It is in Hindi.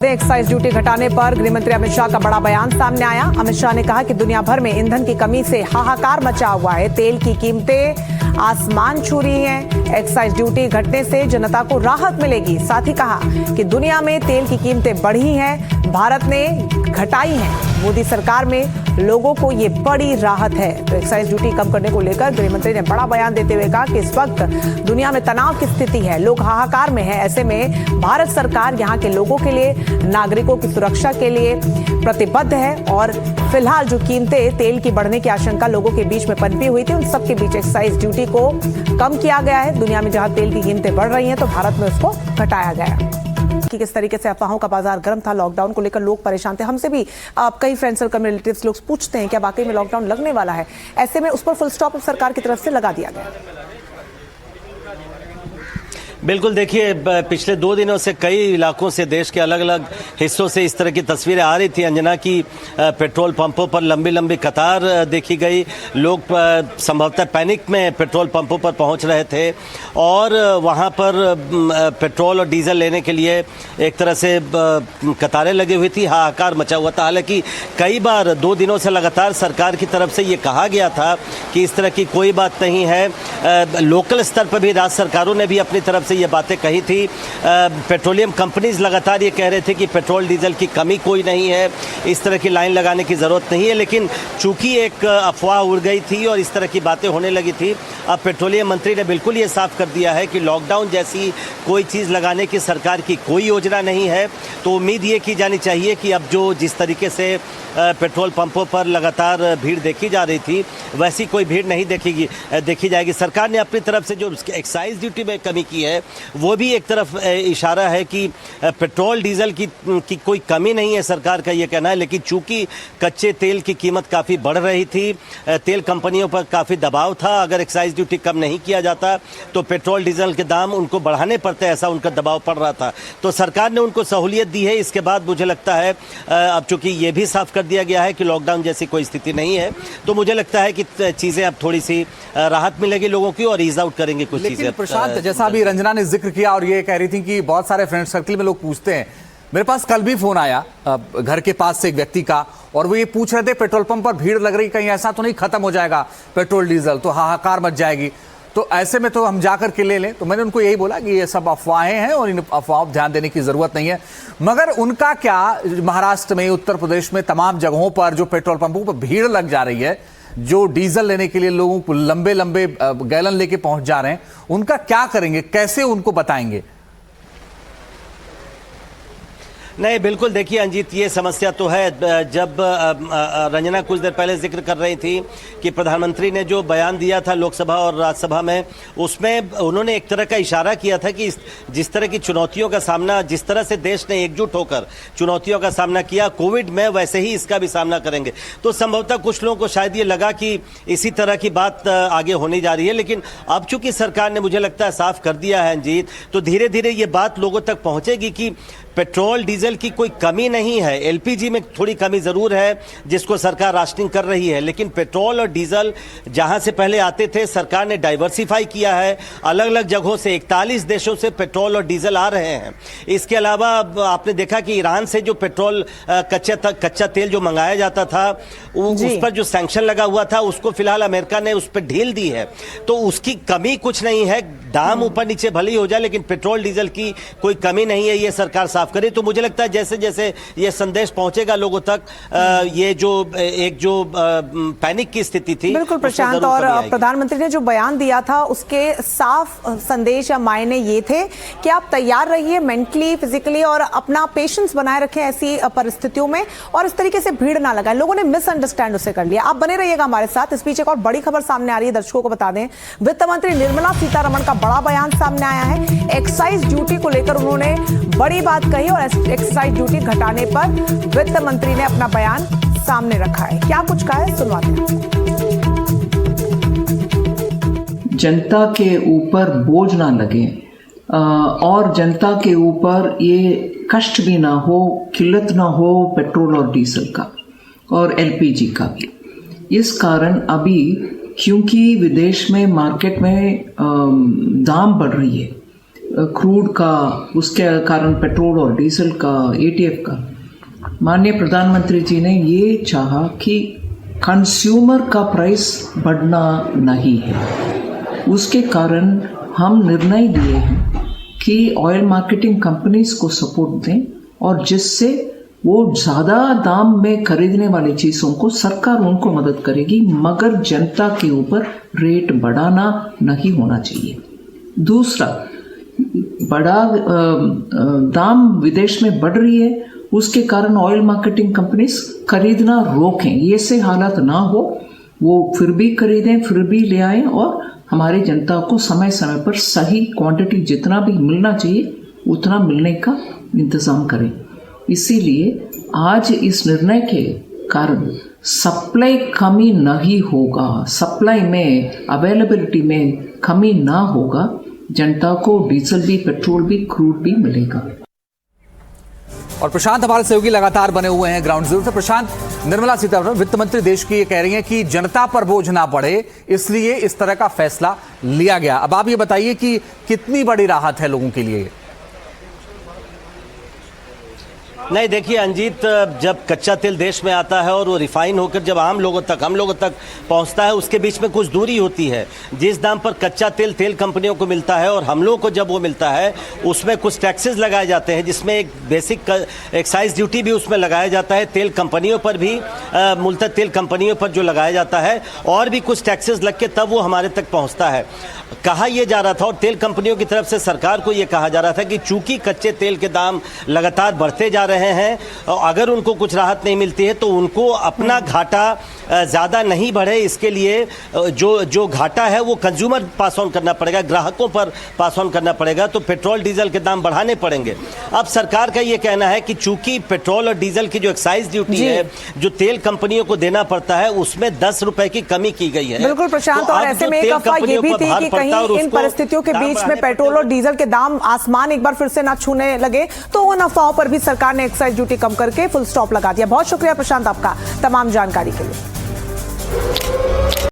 एक्साइज ड्यूटी घटाने पर गृह मंत्री अमित शाह का बड़ा बयान सामने आया। अमित शाह ने कहा कि दुनिया भर में ईंधन की कमी से हाहाकार मचा हुआ है। तेल की कीमतें आसमान छू रही हैं। एक्साइज ड्यूटी घटने से जनता को राहत मिलेगी। साथ ही कहा कि दुनिया में तेल की कीमतें बढ़ी हैं, भारत ने घटाई हैं। मोदी सरकार में लोगों को ये बड़ी राहत है। तो एक्साइज ड्यूटी कम करने को लेकर गृह मंत्री ने बड़ा बयान देते हुए कहा कि इस वक्त दुनिया में तनाव की स्थिति है, लोग हाहाकार में हैं। ऐसे में भारत सरकार यहाँ के लोगों के लिए, नागरिकों की सुरक्षा के लिए प्रतिबद्ध है। और फिलहाल जो कीमतें तेल की बढ़ने की आशंका लोगों के बीच में पनपी हुई थी, उन सबके बीच एक्साइज ड्यूटी को कम किया गया है। दुनिया में जहां तेल की कीमतें बढ़ रही हैं तो भारत में उसको घटाया गया कि किस तरीके से अफवाहों का बाजार गर्म था। लॉकडाउन को लेकर लोग परेशान थे। हमसे भी कई फ्रेंड सर्कल में रिलेटिव्स लोग पूछते हैं क्या वाकई में लॉकडाउन लगने वाला है। ऐसे में उस पर फुल स्टॉप सरकार की तरफ से लगा दिया गया। बिल्कुल, देखिए पिछले 2 दिनों से कई इलाकों से, देश के अलग अलग हिस्सों से इस तरह की तस्वीरें आ रही थी अंजना की। पेट्रोल पंपों पर लंबी लंबी कतार देखी गई। लोग संभवतः पैनिक में पेट्रोल पंपों पर पहुंच रहे थे और वहां पर पेट्रोल और डीजल लेने के लिए एक तरह से कतारें लगी हुई थी, हाहाकार मचा हुआ था। हालांकि कई बार 2 दिनों से लगातार सरकार की तरफ से ये कहा गया था कि इस तरह की कोई बात नहीं है। लोकल स्तर पर भी राज्य सरकारों ने भी अपनी तरफ ये बातें कही थी। पेट्रोलियम कंपनीज लगातार ये कह रहे थे कि पेट्रोल डीजल की कमी कोई नहीं है, इस तरह की लाइन लगाने की जरूरत नहीं है। लेकिन चूंकि एक अफवाह उड़ गई थी और इस तरह की बातें होने लगी थी, अब पेट्रोलियम मंत्री ने बिल्कुल ये साफ कर दिया है कि लॉकडाउन जैसी कोई चीज़ लगाने की सरकार की कोई योजना नहीं है। तो उम्मीद ये की जानी चाहिए कि अब जो जिस तरीके से पेट्रोल पंपों पर लगातार भीड़ देखी जा रही थी, वैसी कोई भीड़ नहीं देखी जाएगी। सरकार ने अपनी तरफ से जो एक्साइज ड्यूटी में कमी की है, वो भी एक तरफ इशारा है कि पेट्रोल डीजल की कोई कमी नहीं है, सरकार का ये कहना है। लेकिन चूंकि कच्चे तेल की कीमत काफ़ी बढ़ रही थी, तेल कंपनियों पर काफ़ी दबाव था, अगर एक्साइज ड्यूटी कम नहीं किया जाता तो पेट्रोल डीजल के दाम उनको बढ़ाने पड़ते, ऐसा उनका दबाव पड़ रहा था। तो सरकार ने उनको सहूलियत दी है। इसके बाद मुझे लगता है अब चूंकि ये भी साफ कर दिया गया है कि लॉकडाउन जैसी कोई स्थिति नहीं है, तो मुझे लगता है कि चीज़ें अब थोड़ी सी राहत मिलेगी लोगों की और ईज आउट करेंगे कुछ चीज़ें। प्रशांत, जैसा अभी रंजना ने जिक्र किया और ये कह रही थी कि बहुत सारे फ्रेंड सर्कल में लोग पूछते हैं, मेरे पास कल भी फोन आया घर के पास से एक व्यक्ति का, और वो ये पूछ रहे थे पेट्रोल पंप पर भीड़ लग रही, कहीं ऐसा तो नहीं खत्म हो जाएगा पेट्रोल डीजल, तो हाहाकार मच जाएगी, तो ऐसे में तो हम जाकर के ले लें। तो मैंने उनको यही बोला कि ये सब अफवाहें हैं और इन अफवाहों पर ध्यान देने की जरूरत नहीं है। मगर उनका क्या, महाराष्ट्र में, उत्तर प्रदेश में तमाम जगहों पर जो पेट्रोल पंपों पर भीड़ लग जा रही है, जो डीजल लेने के लिए लोगों को लंबे लंबे गैलन लेके पहुंच जा रहे हैं, उनका क्या करेंगे, कैसे उनको बताएंगे? नहीं, बिल्कुल, देखिए अंजीत, ये समस्या तो है। जब रंजना कुछ देर पहले जिक्र कर रही थी कि प्रधानमंत्री ने जो बयान दिया था लोकसभा और राज्यसभा में, उसमें उन्होंने एक तरह का इशारा किया था कि जिस तरह की चुनौतियों का सामना, जिस तरह से देश ने एकजुट होकर चुनौतियों का सामना किया कोविड में, वैसे ही इसका भी सामना करेंगे। तो संभवतः कुछ लोगों को शायद ये लगा कि इसी तरह की बात आगे होने जा रही है। लेकिन अब चूंकि सरकार ने, मुझे लगता है, साफ कर दिया है अंजीत, तो धीरे धीरे ये बात लोगों तक पहुंचेगी कि पेट्रोल डीजल की कोई कमी नहीं है। एलपीजी में थोड़ी कमी जरूर है जिसको सरकार राशनिंग कर रही है, लेकिन पेट्रोल और डीजल जहां से पहले आते थे, सरकार ने डाइवर्सिफाई किया है। अलग अलग जगहों से 41 देशों से पेट्रोल और डीजल आ रहे हैं। इसके अलावा आपने देखा कि ईरान से जो पेट्रोल कच्चा तेल जो मंगाया जाता था, उस पर जो सैंक्शन लगा हुआ था, उसको फिलहाल अमेरिका ने उस पर ढील दी है। तो उसकी कमी कुछ नहीं है। दाम ऊपर नीचे भले ही हो जाए, लेकिन पेट्रोल डीजल की कोई कमी नहीं है, ये सरकार साफ करे। तो मुझे लगता है जैसे जैसे ये संदेश पहुंचेगा लोगों तक, ये जो पैनिक की स्थिति थी, बिल्कुल प्रशांत, और प्रधानमंत्री ने जो बयान दिया था उसके साफ संदेश या मायने ये थे कि आप तैयार रहिए मेंटली, फिजिकली, और अपना पेशेंस बनाए रखें ऐसी परिस्थितियों में, और इस तरीके से भीड़ ना लगाएं। लोगों ने मिसअंडरस्टैंड उसे कर लिया। आप बने रहिएगा हमारे साथ। इस बीच एक और बड़ी खबर सामने आ रही है, दर्शकों को बता दें। वित्त मंत्री निर्मला सीतारमण का बड़ा बयान सामने आया है। एक्साइज ड्यूटी को लेकर उन्होंने बड़ी बात कही और एक्साइज ड्यूटी घटाने पर वित्त मंत्री ने अपना बयान सामने रखा है। क्या कुछ कहा है, सुनवाते हैं। जनता के ऊपर बोझ ना लगे और जनता के ऊपर ये कष्ट भी ना हो, किल्लत ना हो पेट्रोल और डीजल का और एलपीजी का भी। इस कारण अभी क्योंकि विदेश में मार्केट में दाम बढ़ रही है, क्रूड का, उसके कारण पेट्रोल और डीजल का, एटीएफ का, माननीय प्रधानमंत्री जी ने ये चाहा कि कंज्यूमर का प्राइस बढ़ना नहीं है। उसके कारण हम निर्णय लिए हैं कि ऑयल मार्केटिंग कंपनीज को सपोर्ट दें और जिससे वो ज़्यादा दाम में खरीदने वाली चीज़ों को सरकार उनको मदद करेगी, मगर जनता के ऊपर रेट बढ़ाना नहीं होना चाहिए। दूसरा, बड़ा दाम विदेश में बढ़ रही है, उसके कारण ऑयल मार्केटिंग कंपनीज खरीदना रोकें। ये से हालत ना हो, वो फिर भी खरीदें, फिर भी ले आएं और हमारी जनता को समय समय पर सही क्वांटिटी जितना भी मिलना चाहिए उतना मिलने का इंतज़ाम करें। इसीलिए आज इस निर्णय के कारण सप्लाई कमी नहीं होगा, सप्लाई में, अवेलेबिलिटी में कमी ना होगा, जनता को डीजल भी, पेट्रोल भी, क्रूड भी मिलेगा। और प्रशांत हमारे सहयोगी लगातार बने हुए हैं ग्राउंड जीरो से। प्रशांत, निर्मला सीतारमण वित्त मंत्री देश की ये कह रही हैं कि जनता पर बोझ ना पड़े, इसलिए इस तरह का फैसला लिया गया। अब आप ये बताइए कि कितनी बड़ी राहत है लोगों के लिए? नहीं, देखिए अंजीत, जब कच्चा तेल देश में आता है और वो रिफाइन होकर जब हम लोगों तक पहुंचता है, उसके बीच में कुछ दूरी होती है। जिस दाम पर कच्चा तेल तेल कंपनियों को मिलता है और हम लोगों को जब वो मिलता है, उसमें कुछ टैक्सेस लगाए जाते हैं, जिसमें एक बेसिक एक्साइज ड्यूटी भी उसमें लगाया जाता है। तेल कंपनियों पर भी मूलतः तेल कंपनियों पर जो लगाया जाता है, और भी कुछ टैक्सेस लग के तब वो हमारे तक पहुँचता है। कहा यह जा रहा था और तेल कंपनियों की तरफ से सरकार को यह कहा जा रहा था कि चूंकि कच्चे तेल के दाम लगातार बढ़ते जा रहे हैं, अगर उनको कुछ राहत नहीं मिलती है तो उनको अपना घाटा ज़्यादा नहीं बढ़े, इसके लिए जो घाटा है वो कंज्यूमर पास ऑन करना पड़ेगा, ग्राहकों पर पास ऑन करना पड़ेगा, तो पेट्रोल डीजल के दाम बढ़ाने पड़ेंगे। अब सरकार का ये कहना है कि चूंकि पेट्रोल और डीजल की जो एक्साइज ड्यूटी है जो तेल कंपनियों को देना पड़ता है, उसमें 10 रुपए की कमी की गई है। बिल्कुल प्रशांत, तो और ऐसे में एक अफवाह ये भी थी कि कहीं इन परिस्थितियों के बीच में पेट्रोल और डीजल के दाम आसमान एक बार फिर से ना छूने लगे, तो उन अफवाहों पर भी सरकार ने एक्साइज ड्यूटी कम करके फुल स्टॉप लगा दिया। बहुत शुक्रिया प्रशांत आपका तमाम जानकारी के लिए।